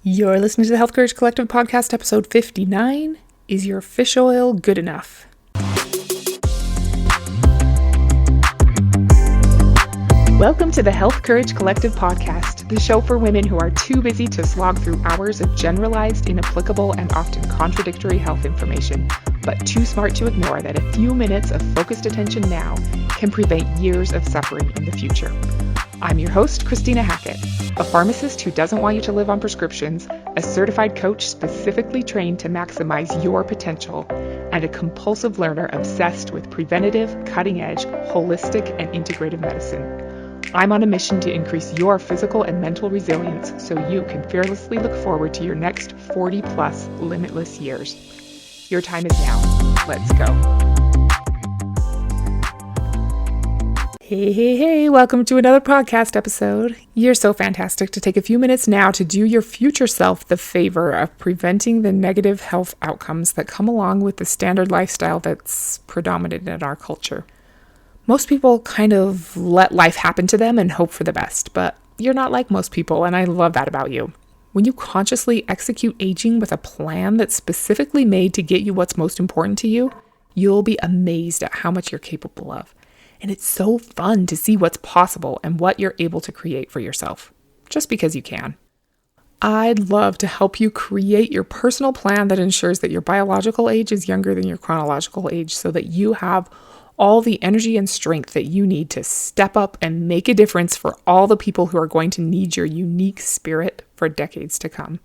You're listening to the Health Courage Collective podcast, episode 59. Is your fish oil good enough? Welcome to the Health Courage Collective podcast, the show for women who are too busy to slog through hours of generalized, inapplicable, and often contradictory health information, but too smart to ignore that a few minutes of focused attention now can prevent years of suffering in the future. I'm your host, Christina Hackett, a pharmacist who doesn't want you to live on prescriptions, a certified coach specifically trained to maximize your potential, and a compulsive learner obsessed with preventative, cutting-edge, holistic, and integrative medicine. I'm on a mission to increase your physical and mental resilience so you can fearlessly look forward to your next 40-plus limitless years. Your time is now. Let's go. Hey, welcome to another podcast episode. You're so fantastic to take a few minutes now to do your future self the favor of preventing the negative health outcomes that come along with the standard lifestyle that's predominant in our culture. Most people kind of let life happen to them and hope for the best, but you're not like most people, and I love that about you. When you consciously execute aging with a plan that's specifically made to get you what's most important to you, you'll be amazed at how much you're capable of. And it's so fun to see what's possible and what you're able to create for yourself, just because you can. I'd love to help you create your personal plan that ensures that your biological age is younger than your chronological age so that you have all the energy and strength that you need to step up and make a difference for all the people who are going to need your unique spirit for decades to come.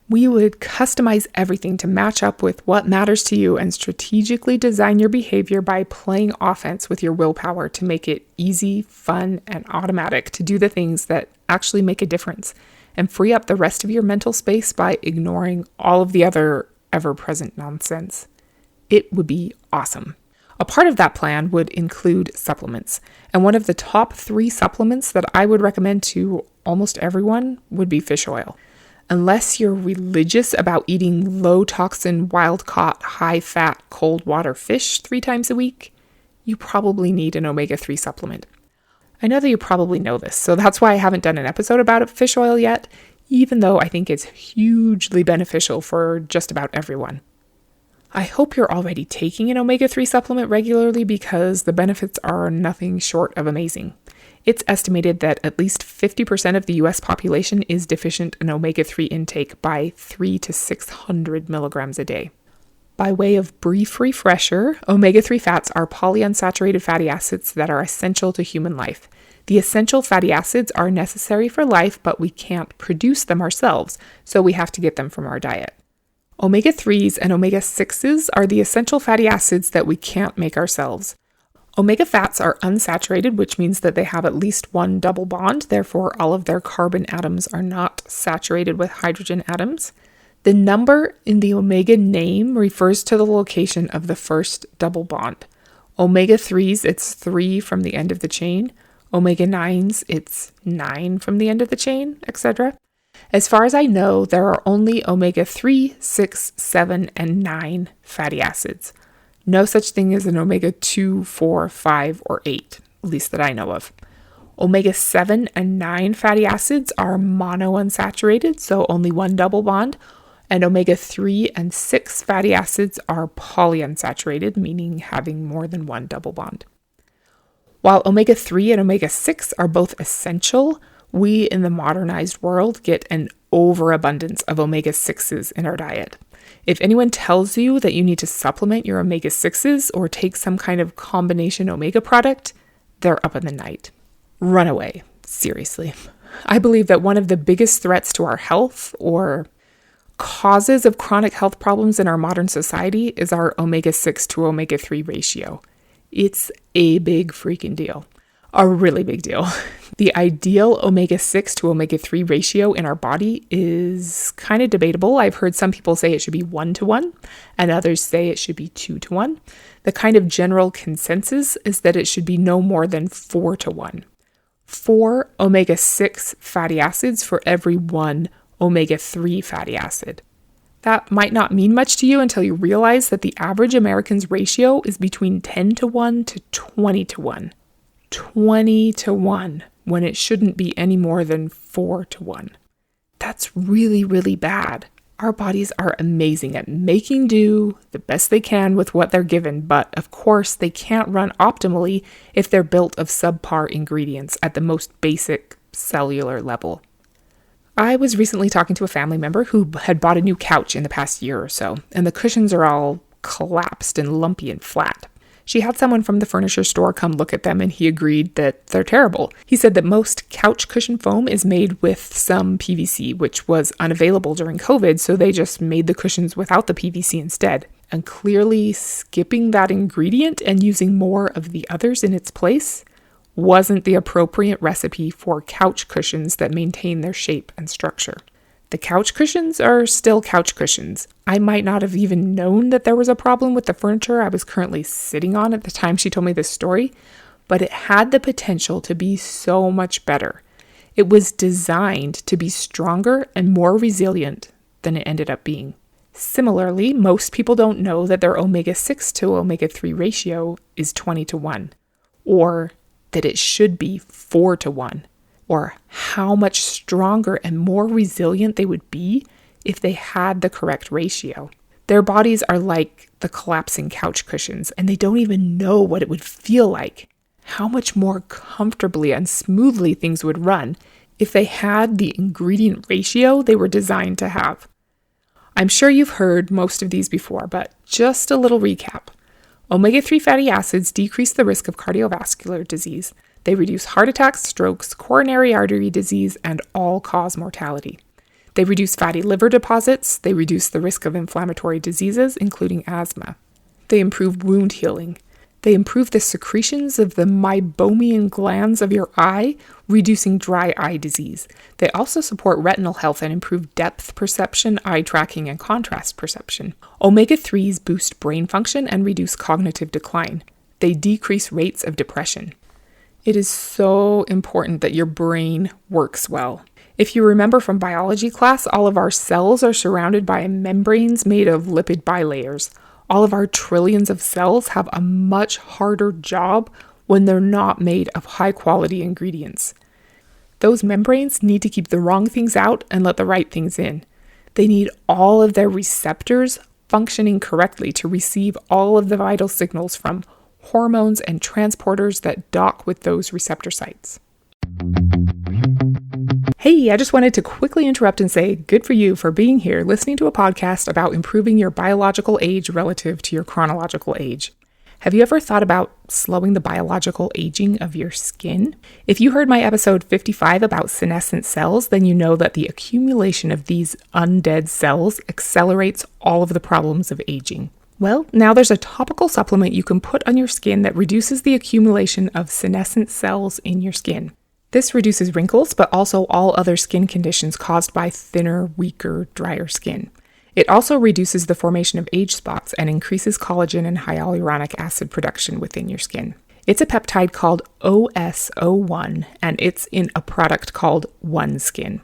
We would customize everything to match up with what matters to you and strategically design your behavior by playing offense with your willpower to make it easy, fun, and automatic to do the things that actually make a difference and free up the rest of your mental space by ignoring all of the other ever-present nonsense. It would be awesome. A part of that plan would include supplements, and one of the top 3 supplements that I would recommend to almost everyone would be fish oil. Unless you're religious about eating low-toxin, wild-caught, high-fat, cold-water fish 3 times a week, you probably need an omega-3 supplement. I know that you probably know this, so that's why I haven't done an episode about fish oil yet, even though I think it's hugely beneficial for just about everyone. I hope you're already taking an omega-3 supplement regularly because the benefits are nothing short of amazing. It's estimated that at least 50% of the US population is deficient in omega-3 intake by 300 to 600 milligrams a day. By way of brief refresher, omega-3 fats are polyunsaturated fatty acids that are essential to human life. The essential fatty acids are necessary for life, but we can't produce them ourselves, so we have to get them from our diet. Omega-3s and omega-6s are the essential fatty acids that we can't make ourselves. Omega fats are unsaturated, which means that they have at least one double bond. Therefore, all of their carbon atoms are not saturated with hydrogen atoms. The number in the omega name refers to the location of the first double bond. Omega-3s, it's 3 from the end of the chain. Omega-9s, it's 9 from the end of the chain, etc. As far as I know, there are only omega-3, 6, 7, and 9 fatty acids. No such thing as an omega-2, 4, 5, or 8, at least that I know of. Omega-7 and 9 fatty acids are monounsaturated, so only one double bond, and omega-3 and 6 fatty acids are polyunsaturated, meaning having more than one double bond. While omega-3 and omega-6 are both essential, we in the modernized world get an overabundance of omega-6s in our diet. If anyone tells you that you need to supplement your omega-6s or take some kind of combination omega product, they're up in the night. Run away. Seriously. I believe that one of the biggest threats to our health or causes of chronic health problems in our modern society is our omega-6 to omega-3 ratio. It's a big freaking deal. A really big deal. The ideal omega-6 to omega-3 ratio in our body is kind of debatable. I've heard some people say it should be 1-to-1, and others say it should be 2-to-1. The kind of general consensus is that it should be no more than 4-to-1. 4 omega-6 fatty acids for every 1 omega-3 fatty acid. That might not mean much to you until you realize that the average American's ratio is between 10-to-1 to 20-to-1. 20-to-1 when it shouldn't be any more than 4-to-1. that's really, really bad. Our bodies are amazing at making do the best they can with what they're given, but of course they can't run optimally if they're built of subpar ingredients at the most basic cellular level. I was recently talking to a family member who had bought a new couch in the past year or so, and the cushions are all collapsed and lumpy and flat. She had someone from the furniture store come look at them, and he agreed that they're terrible. He said that most couch cushion foam is made with some PVC, which was unavailable during COVID, so they just made the cushions without the PVC instead. And clearly skipping that ingredient and using more of the others in its place wasn't the appropriate recipe for couch cushions that maintain their shape and structure. The couch cushions are still couch cushions. I might not have even known that there was a problem with the furniture I was currently sitting on at the time she told me this story, but it had the potential to be so much better. It was designed to be stronger and more resilient than it ended up being. Similarly, most people don't know that their omega-6 to omega-3 ratio is 20-1, or that it should be 4-1. Or how much stronger and more resilient they would be if they had the correct ratio. Their bodies are like the collapsing couch cushions, and they don't even know what it would feel like, how much more comfortably and smoothly things would run if they had the ingredient ratio they were designed to have. I'm sure you've heard most of these before, but just a little recap. Omega-3 fatty acids decrease the risk of cardiovascular disease. They reduce heart attacks, strokes, coronary artery disease, and all-cause mortality. They reduce fatty liver deposits. They reduce the risk of inflammatory diseases, including asthma. They improve wound healing. They improve the secretions of the meibomian glands of your eye, reducing dry eye disease. They also support retinal health and improve depth perception, eye tracking, and contrast perception. Omega-3s boost brain function and reduce cognitive decline. They decrease rates of depression. It is so important that your brain works well. If you remember from biology class, all of our cells are surrounded by membranes made of lipid bilayers. All of our trillions of cells have a much harder job when they're not made of high-quality ingredients. Those membranes need to keep the wrong things out and let the right things in. They need all of their receptors functioning correctly to receive all of the vital signals from hormones and transporters that dock with those receptor sites. Hey, I just wanted to quickly interrupt and say good for you for being here listening to a podcast about improving your biological age relative to your chronological age. Have you ever thought about slowing the biological aging of your skin? If you heard my episode 55 about senescent cells, then you know that the accumulation of these undead cells accelerates all of the problems of aging. Well, now there's a topical supplement you can put on your skin that reduces the accumulation of senescent cells in your skin. This reduces wrinkles, but also all other skin conditions caused by thinner, weaker, drier skin. It also reduces the formation of age spots and increases collagen and hyaluronic acid production within your skin. It's a peptide called OS01, and it's in a product called OneSkin.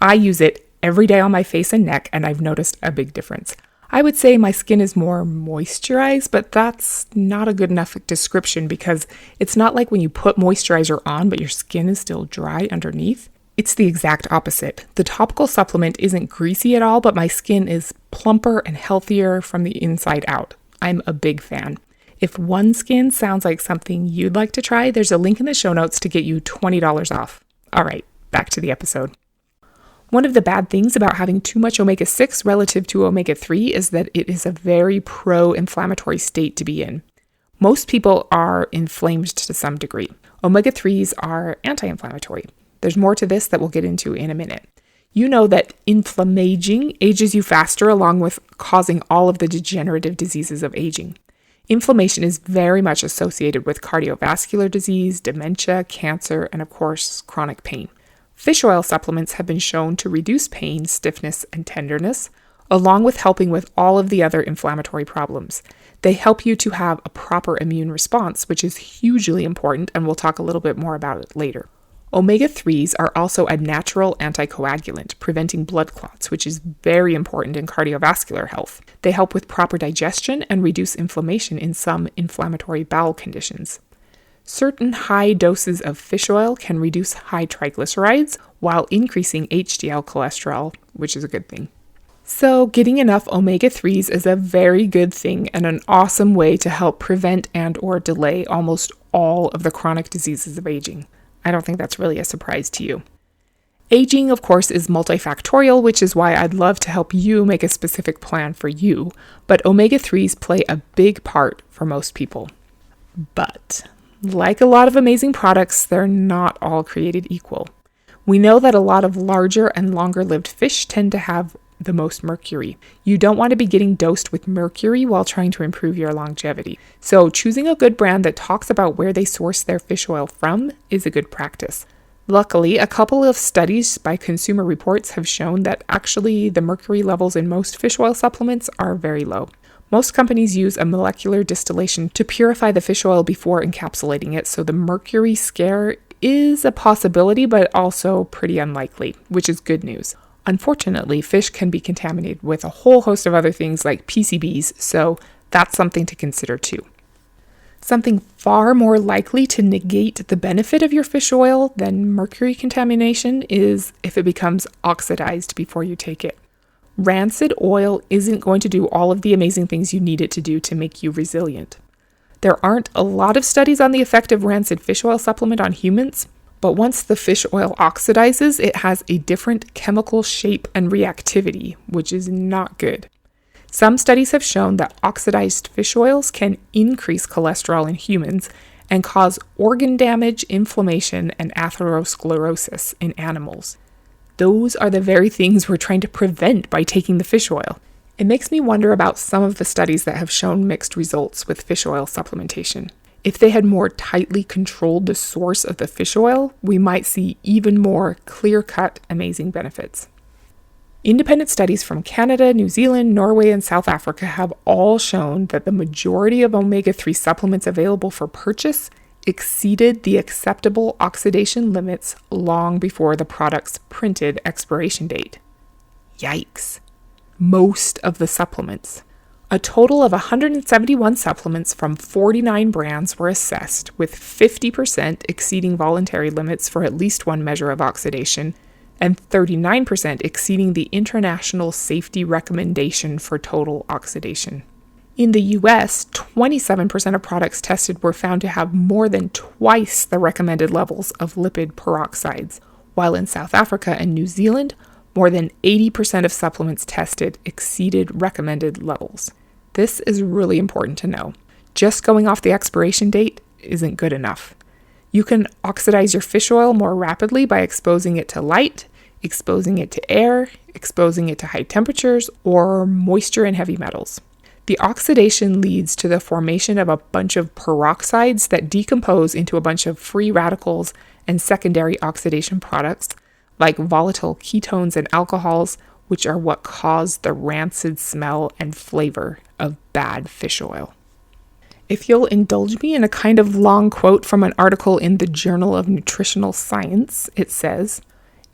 I use it every day on my face and neck, and I've noticed a big difference. I would say my skin is more moisturized, but that's not a good enough description because it's not like when you put moisturizer on, but your skin is still dry underneath. It's the exact opposite. The topical supplement isn't greasy at all, but my skin is plumper and healthier from the inside out. I'm a big fan. If OneSkin sounds like something you'd like to try, there's a link in the show notes to get you $20 off. All right, back to the episode. One of the bad things about having too much omega-6 relative to omega-3 is that it is a very pro-inflammatory state to be in. Most people are inflamed to some degree. Omega-3s are anti-inflammatory. There's more to this that we'll get into in a minute. You know that inflammaging ages you faster along with causing all of the degenerative diseases of aging. Inflammation is very much associated with cardiovascular disease, dementia, cancer, and of course, chronic pain. Fish oil supplements have been shown to reduce pain, stiffness, and tenderness, along with helping with all of the other inflammatory problems. They help you to have a proper immune response, which is hugely important, and we'll talk a little bit more about it later. Omega-3s are also a natural anticoagulant, preventing blood clots, which is very important in cardiovascular health. They help with proper digestion and reduce inflammation in some inflammatory bowel conditions. Certain high doses of fish oil can reduce high triglycerides while increasing HDL cholesterol, which is a good thing. So getting enough omega-3s is a very good thing and an awesome way to help prevent and or delay almost all of the chronic diseases of aging. I don't think that's really a surprise to you. Aging, of course, is multifactorial, which is why I'd love to help you make a specific plan for you, but omega-3s play a big part for most people. But, like a lot of amazing products, they're not all created equal. We know that a lot of larger and longer-lived fish tend to have the most mercury. You don't want to be getting dosed with mercury while trying to improve your longevity. So choosing a good brand that talks about where they source their fish oil from is a good practice. Luckily, a couple of studies by Consumer Reports have shown that actually the mercury levels in most fish oil supplements are very low. Most companies use a molecular distillation to purify the fish oil before encapsulating it, so the mercury scare is a possibility, but also pretty unlikely, which is good news. Unfortunately, fish can be contaminated with a whole host of other things like PCBs, so that's something to consider too. Something far more likely to negate the benefit of your fish oil than mercury contamination is if it becomes oxidized before you take it. Rancid oil isn't going to do all of the amazing things you need it to do to make you resilient. There aren't a lot of studies on the effect of rancid fish oil supplement on humans, but once the fish oil oxidizes, it has a different chemical shape and reactivity, which is not good. Some studies have shown that oxidized fish oils can increase cholesterol in humans and cause organ damage, inflammation, and atherosclerosis in animals. Those are the very things we're trying to prevent by taking the fish oil. It makes me wonder about some of the studies that have shown mixed results with fish oil supplementation. If they had more tightly controlled the source of the fish oil, we might see even more clear-cut, amazing benefits. Independent studies from Canada, New Zealand, Norway, and South Africa have all shown that the majority of omega-3 supplements available for purchase exceeded the acceptable oxidation limits long before the product's printed expiration date. Yikes. Most of the supplements. A total of 171 supplements from 49 brands were assessed, with 50% exceeding voluntary limits for at least one measure of oxidation, and 39% exceeding the international safety recommendation for total oxidation. In the US, 27% of products tested were found to have more than twice the recommended levels of lipid peroxides, while in South Africa and New Zealand, more than 80% of supplements tested exceeded recommended levels. This is really important to know. Just going off the expiration date isn't good enough. You can oxidize your fish oil more rapidly by exposing it to light, exposing it to air, exposing it to high temperatures, or moisture and heavy metals. The oxidation leads to the formation of a bunch of peroxides that decompose into a bunch of free radicals and secondary oxidation products, like volatile ketones and alcohols, which are what cause the rancid smell and flavor of bad fish oil. If you'll indulge me in a kind of long quote from an article in the Journal of Nutritional Science, it says,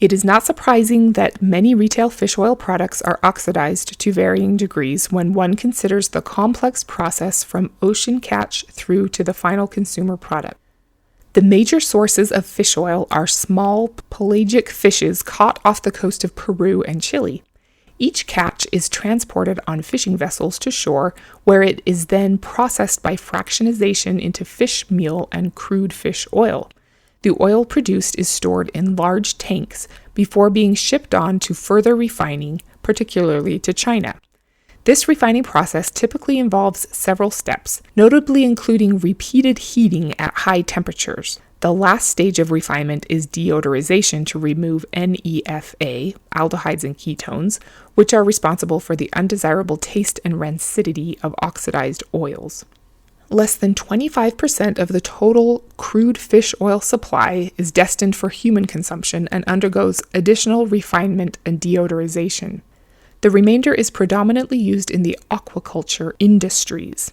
"It is not surprising that many retail fish oil products are oxidized to varying degrees when one considers the complex process from ocean catch through to the final consumer product. The major sources of fish oil are small pelagic fishes caught off the coast of Peru and Chile. Each catch is transported on fishing vessels to shore, where it is then processed by fractionization into fish meal and crude fish oil. The oil produced is stored in large tanks before being shipped on to further refining, particularly to China. This refining process typically involves several steps, notably including repeated heating at high temperatures. The last stage of refinement is deodorization to remove NEFA, aldehydes and ketones, which are responsible for the undesirable taste and rancidity of oxidized oils. Less than 25% of the total crude fish oil supply is destined for human consumption and undergoes additional refinement and deodorization. The remainder is predominantly used in the aquaculture industries.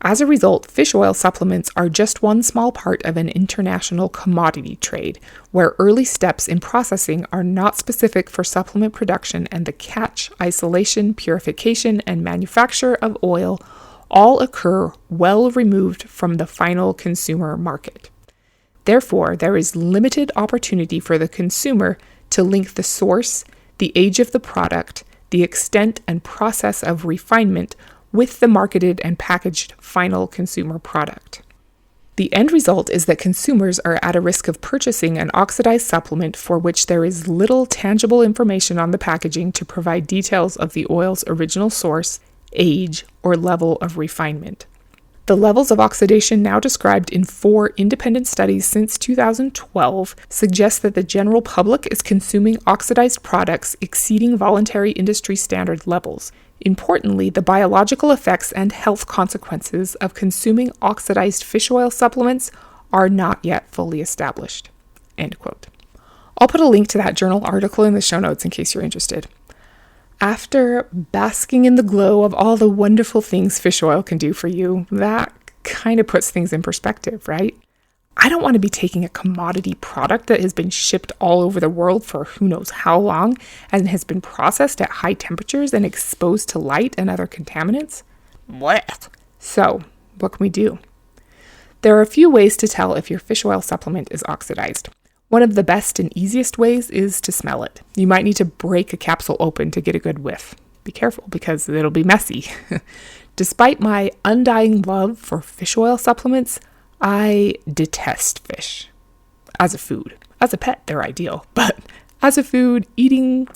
As a result, fish oil supplements are just one small part of an international commodity trade, where early steps in processing are not specific for supplement production, and the catch, isolation, purification, and manufacture of oil all occur well removed from the final consumer market. Therefore, there is limited opportunity for the consumer to link the source, the age of the product, the extent and process of refinement with the marketed and packaged final consumer product. The end result is that consumers are at a risk of purchasing an oxidized supplement for which there is little tangible information on the packaging to provide details of the oil's original source, age, or level of refinement. The levels of oxidation now described in 4 independent studies since 2012 suggest that the general public is consuming oxidized products exceeding voluntary industry standard levels. Importantly, the biological effects and health consequences of consuming oxidized fish oil supplements are not yet fully established. End quote. I'll put a link to that journal article in the show notes in case you're interested. After basking in the glow of all the wonderful things fish oil can do for you, that kind of puts things in perspective, right? I don't want to be taking a commodity product that has been shipped all over the world for who knows how long and has been processed at high temperatures and exposed to light and other contaminants. What? So, what can we do? There are a few ways to tell if your fish oil supplement is oxidized. One of the best and easiest ways is to smell it. You might need to break a capsule open to get a good whiff. Be careful because it'll be messy. Despite my undying love for fish oil supplements, I detest fish as a food. As a pet, they're ideal. But as a food, eating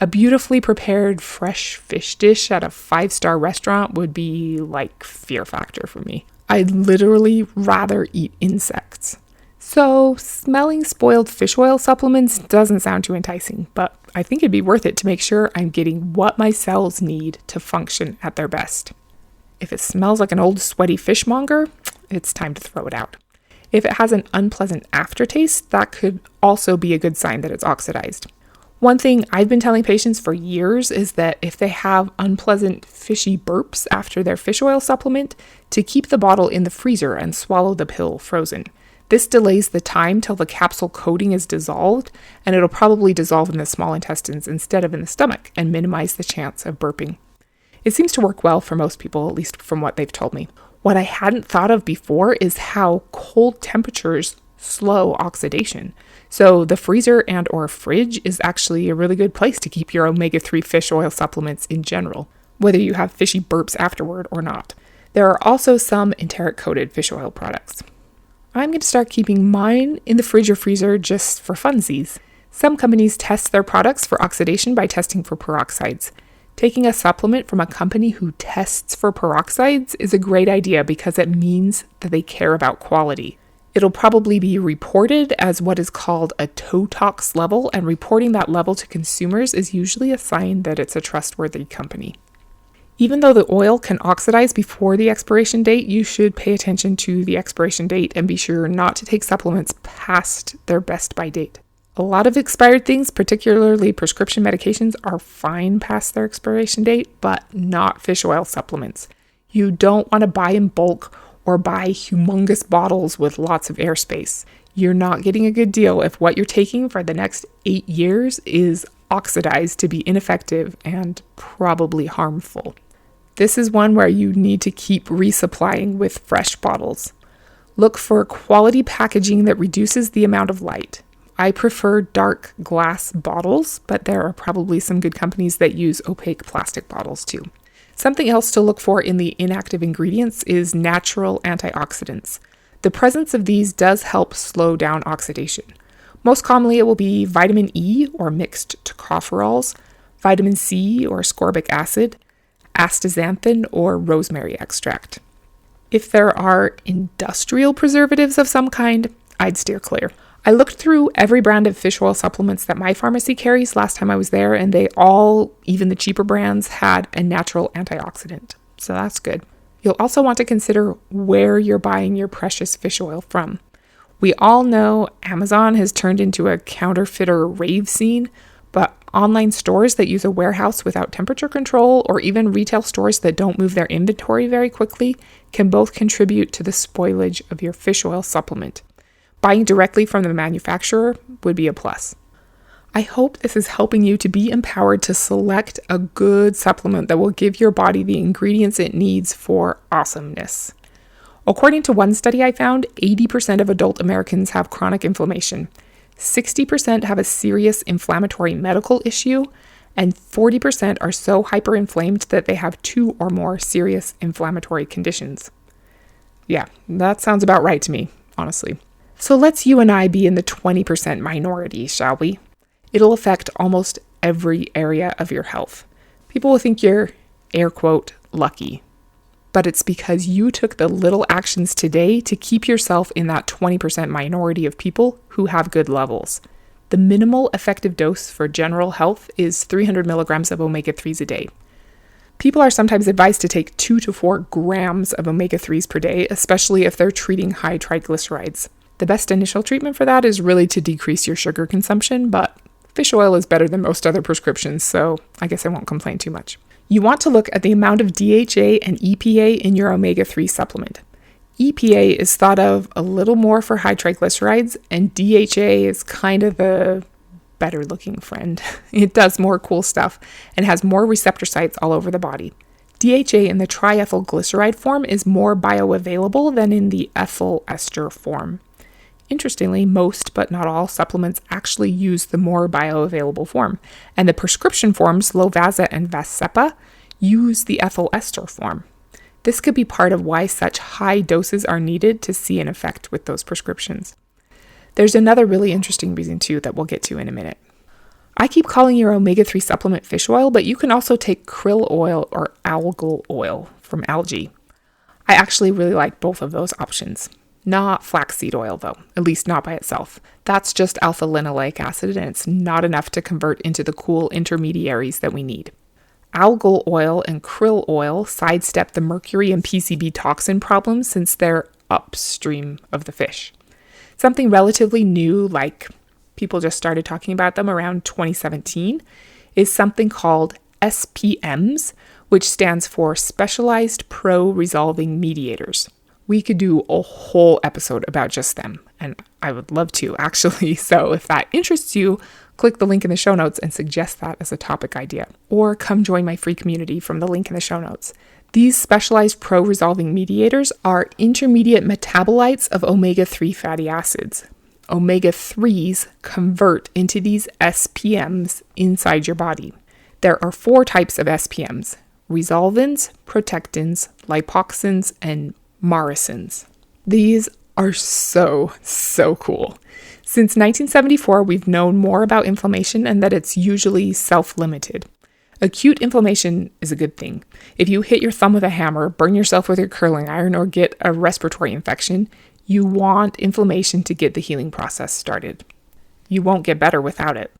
a beautifully prepared fresh fish dish at a 5-star restaurant would be like fear factor for me. I'd literally rather eat insects. So smelling spoiled fish oil supplements doesn't sound too enticing, but I think it'd be worth it to make sure I'm getting what my cells need to function at their best. If it smells like an old sweaty fishmonger, it's time to throw it out. If it has an unpleasant aftertaste, that could also be a good sign that it's oxidized. One thing I've been telling patients for years is that if they have unpleasant fishy burps after their fish oil supplement, to keep the bottle in the freezer and swallow the pill frozen. This delays the time till the capsule coating is dissolved, and it'll probably dissolve in the small intestines instead of in the stomach and minimize the chance of burping. It seems to work well for most people, at least from what they've told me. What I hadn't thought of before is how cold temperatures slow oxidation. So the freezer and or fridge is actually a really good place to keep your omega-3 fish oil supplements in general, whether you have fishy burps afterward or not. There are also some enteric-coated fish oil products. I'm going to start keeping mine in the fridge or freezer just for funsies. Some companies test their products for oxidation by testing for peroxides. Taking a supplement from a company who tests for peroxides is a great idea because it means that they care about quality. It'll probably be reported as what is called a TOTOX level, and reporting that level to consumers is usually a sign that it's a trustworthy company. Even though the oil can oxidize before the expiration date, you should pay attention to the expiration date and be sure not to take supplements past their best by date. A lot of expired things, particularly prescription medications, are fine past their expiration date, but not fish oil supplements. You don't want to buy in bulk or buy humongous bottles with lots of airspace. You're not getting a good deal if what you're taking for the next 8 years is oxidized to be ineffective and probably harmful. This is one where you need to keep resupplying with fresh bottles. Look for quality packaging that reduces the amount of light. I prefer dark glass bottles, but there are probably some good companies that use opaque plastic bottles too. Something else to look for in the inactive ingredients is natural antioxidants. The presence of these does help slow down oxidation. Most commonly, it will be vitamin E or mixed tocopherols, vitamin C or ascorbic acid, astaxanthin or rosemary extract. If there are industrial preservatives of some kind, I'd steer clear. I looked through every brand of fish oil supplements that my pharmacy carries last time I was there, and they all, even the cheaper brands, had a natural antioxidant. So that's good. You'll also want to consider where you're buying your precious fish oil from. We all know Amazon has turned into a counterfeiter rave scene, but online stores that use a warehouse without temperature control, or even retail stores that don't move their inventory very quickly, can both contribute to the spoilage of your fish oil supplement. Buying directly from the manufacturer would be a plus. I hope this is helping you to be empowered to select a good supplement that will give your body the ingredients it needs for awesomeness. According to one study I found, 80% of adult Americans have chronic inflammation, 60% have a serious inflammatory medical issue, and 40% are so hyperinflamed that they have 2 or more serious inflammatory conditions. Yeah, that sounds about right to me, honestly. So let's you and I be in the 20% minority, shall we? It'll affect almost every area of your health. People will think you're, air quote, lucky. But it's because you took the little actions today to keep yourself in that 20% minority of people who have good levels. The minimal effective dose for general health is 300 milligrams of omega-3s a day. People are sometimes advised to take 2 to 4 grams of omega-3s per day, especially if they're treating high triglycerides. The best initial treatment for that is really to decrease your sugar consumption, but fish oil is better than most other prescriptions, so I guess I won't complain too much. You want to look at the amount of DHA and EPA in your omega-3 supplement. EPA is thought of a little more for high triglycerides, and DHA is kind of a better looking friend. It does more cool stuff and has more receptor sites all over the body. DHA in the triethylglyceride form is more bioavailable than in the ethyl ester form. Interestingly, most but not all supplements actually use the more bioavailable form, and the prescription forms, Lovasa and Vascepa, use the ethyl ester form. This could be part of why such high doses are needed to see an effect with those prescriptions. There's another really interesting reason too that we'll get to in a minute. I keep calling your omega-3 supplement fish oil, but you can also take krill oil or algal oil from algae. I actually really like both of those options. Not flaxseed oil though, at least not by itself. That's just alpha-linoleic acid and it's not enough to convert into the cool intermediaries that we need. Algal oil and krill oil sidestep the mercury and PCB toxin problems since they're upstream of the fish. Something relatively new, like people just started talking about them around 2017, is something called SPMs, which stands for Specialized Pro-Resolving Mediators. We could do a whole episode about just them, and I would love to, actually. So if that interests you, click the link in the show notes and suggest that as a topic idea. Or come join my free community from the link in the show notes. These specialized pro-resolving mediators are intermediate metabolites of omega-3 fatty acids. Omega-3s convert into these SPMs inside your body. There are 4 types of SPMs: resolvins, protectins, lipoxins, and maricins. These are so cool. Since 1974, we've known more about inflammation and that it's usually self-limited. Acute inflammation is a good thing. If you hit your thumb with a hammer, burn yourself with your curling iron, or get a respiratory infection, you want inflammation to get the healing process started. You won't get better without it.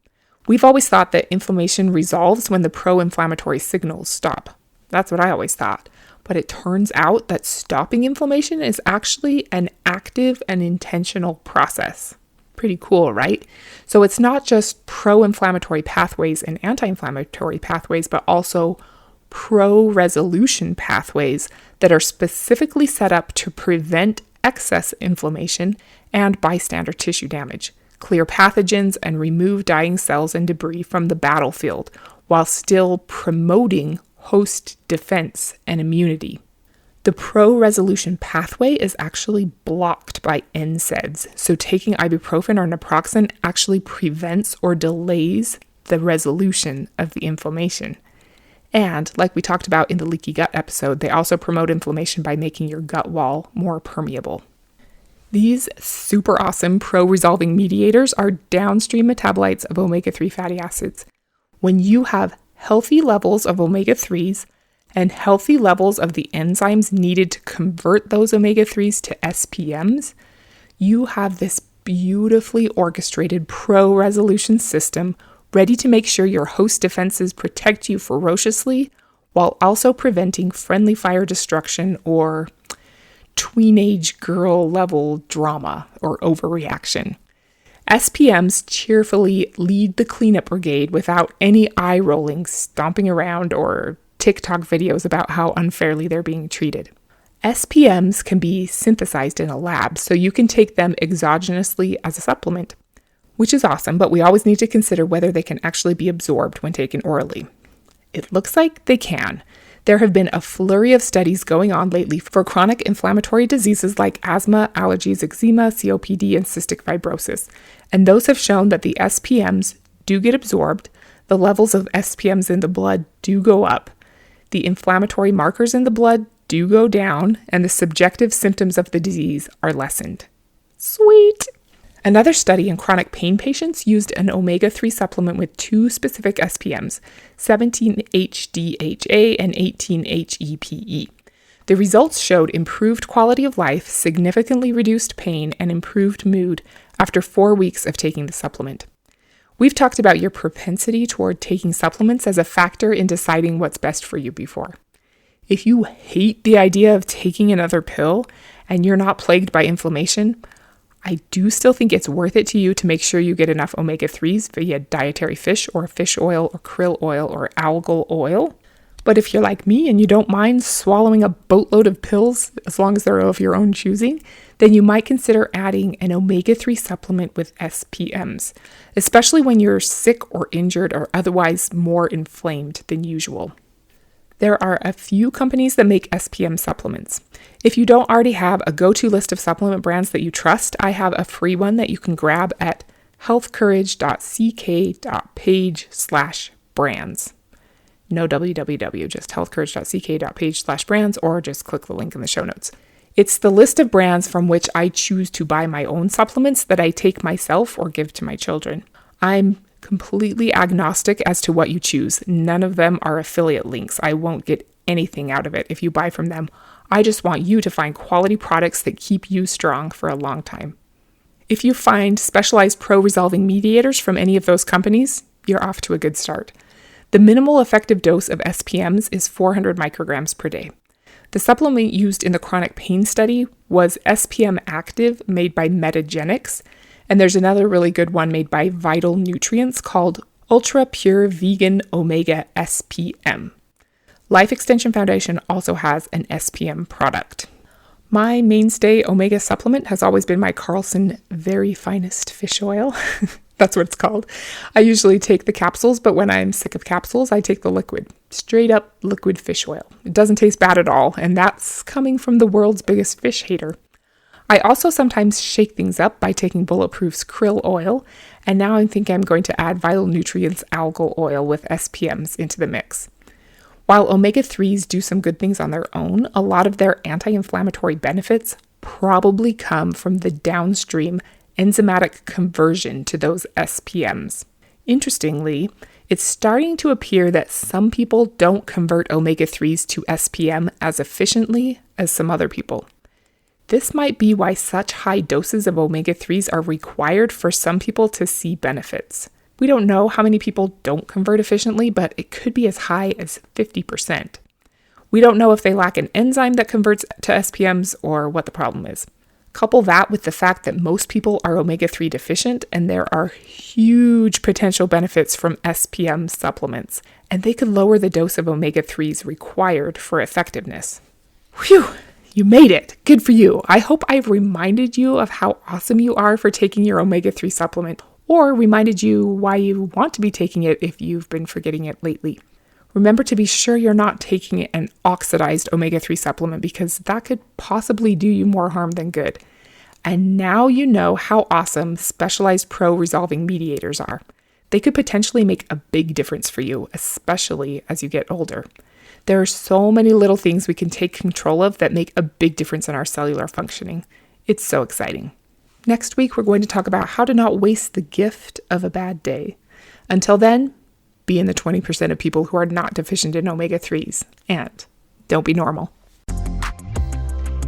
We've always thought that inflammation resolves when the pro-inflammatory signals stop. That's what I always thought. But it turns out that stopping inflammation is actually an active and intentional process. Pretty cool, right? So it's not just pro-inflammatory pathways and anti-inflammatory pathways, but also pro-resolution pathways that are specifically set up to prevent excess inflammation and bystander tissue damage, clear pathogens, and remove dying cells and debris from the battlefield while still promoting host defense and immunity. The pro-resolution pathway is actually blocked by NSAIDs, so taking ibuprofen or naproxen actually prevents or delays the resolution of the inflammation. And, like we talked about in the leaky gut episode, they also promote inflammation by making your gut wall more permeable. These super awesome pro-resolving mediators are downstream metabolites of omega-3 fatty acids. When you have healthy levels of omega-3s and healthy levels of the enzymes needed to convert those omega-3s to SPMs, you have this beautifully orchestrated pro-resolution system ready to make sure your host defenses protect you ferociously while also preventing friendly fire destruction or teenage girl level drama or overreaction. SPMs cheerfully lead the cleanup brigade without any eye rolling, stomping around, or TikTok videos about how unfairly they're being treated. SPMs can be synthesized in a lab, so you can take them exogenously as a supplement, which is awesome, but we always need to consider whether they can actually be absorbed when taken orally. It looks like they can. There have been a flurry of studies going on lately for chronic inflammatory diseases like asthma, allergies, eczema, COPD, and cystic fibrosis. And those have shown that the SPMs do get absorbed, the levels of SPMs in the blood do go up, the inflammatory markers in the blood do go down, and the subjective symptoms of the disease are lessened. Sweet! Another study in chronic pain patients used an omega-3 supplement with two specific SPMs, 17-HDHA and 18-HEPE. The results showed improved quality of life, significantly reduced pain, and improved mood after 4 weeks of taking the supplement. We've talked about your propensity toward taking supplements as a factor in deciding what's best for you before. If you hate the idea of taking another pill and you're not plagued by inflammation, I do still think it's worth it to you to make sure you get enough omega-3s via dietary fish or fish oil or krill oil or algal oil. But if you're like me and you don't mind swallowing a boatload of pills as long as they're of your own choosing, then you might consider adding an omega-3 supplement with SPMs, especially when you're sick or injured or otherwise more inflamed than usual. There are a few companies that make SPM supplements. If you don't already have a go-to list of supplement brands that you trust, I have a free one that you can grab at healthcourage.ck.page/brands. No www, just healthcourage.ck.page/brands, or just click the link in the show notes. It's the list of brands from which I choose to buy my own supplements that I take myself or give to my children. I'm completely agnostic as to what you choose. None of them are affiliate links. I won't get anything out of it if you buy from them. I just want you to find quality products that keep you strong for a long time. If you find specialized pro-resolving mediators from any of those companies, you're off to a good start. The minimal effective dose of SPMs is 400 micrograms per day. The supplement used in the chronic pain study was SPM Active, made by Metagenics, and there's another really good one made by Vital Nutrients called Ultra Pure Vegan Omega SPM. Life Extension Foundation also has an SPM product. My mainstay omega supplement has always been my Carlson Very Finest Fish Oil. That's what it's called. I usually take the capsules, but when I'm sick of capsules, I take the liquid. Straight up liquid fish oil. It doesn't taste bad at all, and that's coming from the world's biggest fish hater. I also sometimes shake things up by taking Bulletproof's krill oil, and now I think I'm going to add Vital Nutrients algal oil with SPMs into the mix. While omega-3s do some good things on their own, a lot of their anti-inflammatory benefits probably come from the downstream enzymatic conversion to those SPMs. Interestingly, it's starting to appear that some people don't convert omega-3s to SPM as efficiently as some other people. This might be why such high doses of omega-3s are required for some people to see benefits. We don't know how many people don't convert efficiently, but it could be as high as 50%. We don't know if they lack an enzyme that converts to SPMs or what the problem is. Couple that with the fact that most people are omega-3 deficient, and there are huge potential benefits from SPM supplements, and they could lower the dose of omega-3s required for effectiveness. Whew! You made it! Good for you! I hope I've reminded you of how awesome you are for taking your omega-3 supplement, or reminded you why you want to be taking it if you've been forgetting it lately. Remember to be sure you're not taking an oxidized omega-3 supplement, because that could possibly do you more harm than good. And now you know how awesome specialized pro-resolving mediators are. They could potentially make a big difference for you, especially as you get older. There are so many little things we can take control of that make a big difference in our cellular functioning. It's so exciting. Next week, we're going to talk about how to not waste the gift of a bad day. Until then, be in the 20% of people who are not deficient in omega-3s, and don't be normal.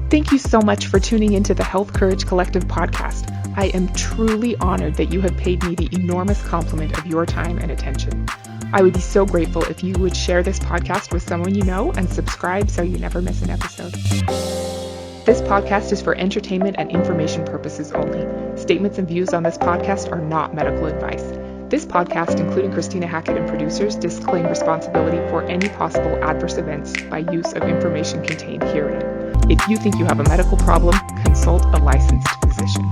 Thank you so much for tuning into the Health Courage Collective podcast. I am truly honored that you have paid me the enormous compliment of your time and attention. I would be so grateful if you would share this podcast with someone you know and subscribe so you never miss an episode. This podcast is for entertainment and information purposes only. Statements and views on this podcast are not medical advice. This podcast, including Christina Hackett and producers, disclaim responsibility for any possible adverse events by use of information contained herein. If you think you have a medical problem, consult a licensed physician.